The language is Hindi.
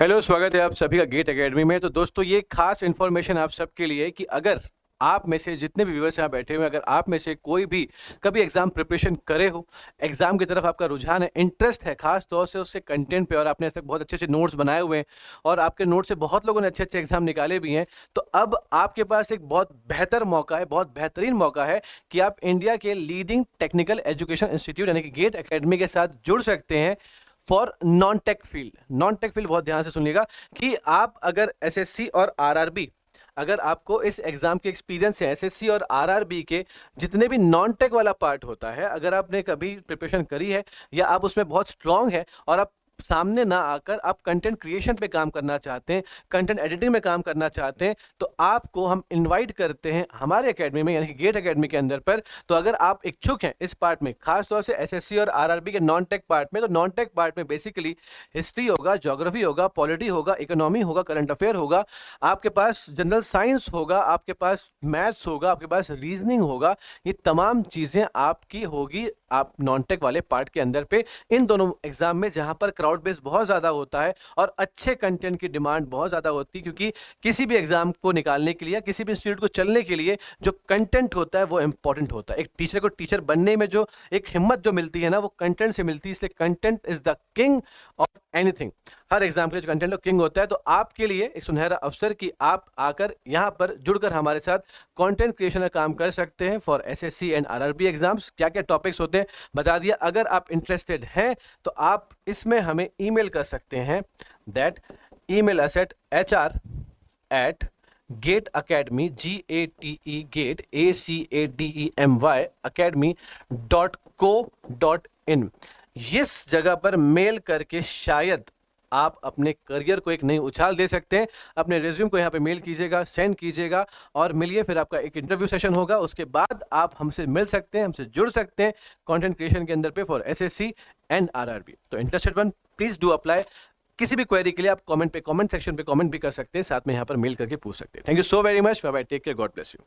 हेलो, स्वागत है आप सभी का गेट एकेडमी में। तो दोस्तों, ये खास इन्फॉर्मेशन आप सबके लिए कि अगर आप में से जितने भी व्यूअर्स यहाँ बैठे हुए हैं, अगर आप में से कोई भी कभी एग्जाम प्रिपरेशन करे हो, एग्जाम की तरफ आपका रुझान है, इंटरेस्ट है खास तौर से उससे कंटेंट पे, और आपने ऐसे बहुत अच्छे अच्छे नोट्स बनाए हुए हैं और आपके नोट से बहुत लोगों ने अच्छे अच्छे एग्जाम निकाले भी हैं, तो अब आपके पास एक बहुत बेहतर मौका है, बहुत बेहतरीन मौका है कि आप इंडिया के लीडिंग टेक्निकल एजुकेशन इंस्टीट्यूट यानी कि गेट एकेडमी के साथ जुड़ सकते हैं for non tech field. Non tech field बहुत ध्यान से सुनिएगा कि आप अगर एसएससी और आरआरबी, अगर आपको इस एग्जाम के एक्सपीरियंस है, एसएससी और आरआरबी के जितने भी नॉन टेक वाला पार्ट होता है, अगर आपने कभी प्रिपरेशन करी है या आप उसमें बहुत स्ट्रांग है और आप सामने ना आकर आप कंटेंट क्रिएशन पे काम करना चाहते हैं, कंटेंट एडिटिंग में काम करना चाहते हैं, तो आपको हम इनवाइट करते हैं हमारे एकेडमी में यानी कि गेट एकेडमी के अंदर पर। तो अगर आप इच्छुक हैं इस पार्ट में, खास तौर से एसएससी और आरआरबी के नॉन टेक पार्ट में, तो नॉन टेक पार्ट में बेसिकली हिस्ट्री होगा, ज्योग्राफी होगा, पॉलिटी होगा, इकोनॉमी होगा, करंट अफेयर होगा, आपके पास जनरल साइंस होगा, आपके पास मैथ्स होगा, आपके पास रीजनिंग होगा। ये तमाम चीज़ें आपकी होगी आप नॉन टेक वाले पार्ट के अंदर पे, इन दोनों एग्जाम में, जहां पर क्राउड बेस बहुत ज़्यादा होता है और अच्छे कंटेंट की डिमांड बहुत ज़्यादा होती है, क्योंकि किसी भी एग्जाम को निकालने के लिए, किसी भी इंस्टीट्यूट को चलने के लिए जो कंटेंट होता है वो इंपॉर्टेंट होता है। एक टीचर को टीचर बनने में जो एक हिम्मत जो मिलती है ना, वो कंटेंट से मिलती है, इसलिए content is the king of anything. Her exam के जो कंटेंट है किंग होता है। तो आपके लिए एक सुनहरा अवसर कि आप आकर यहाँ पर जुड़कर हमारे साथ कंटेंट क्रिएशन का काम कर सकते हैं for SSC and RRB exams. क्या क्या टॉपिक्स होते हैं बता दिया। अगर आप इंटरेस्टेड हैं तो आप इसमें हमें ईमेल कर सकते हैं, that email us at hr@gate academy GATE ACADEMY academy.co.in। इस जगह पर मेल करके शायद आप अपने करियर को एक नई उछाल दे सकते हैं। अपने रिज्यूम को यहाँ पे मेल कीजिएगा, सेंड कीजिएगा और मिलिए। फिर आपका एक इंटरव्यू सेशन होगा, उसके बाद आप हमसे मिल सकते हैं, हमसे जुड़ सकते हैं कंटेंट क्रिएशन के अंदर पे फॉर एसएससी एंड आरआरबी। तो interested one, please do apply. किसी भी क्वेरी के लिए आप कमेंट सेक्शन पे कमेंट भी कर सकते हैं, साथ में यहाँ पर मेल करके पूछ सकते हैं। Thank you so very much, bye bye, take care, God bless you.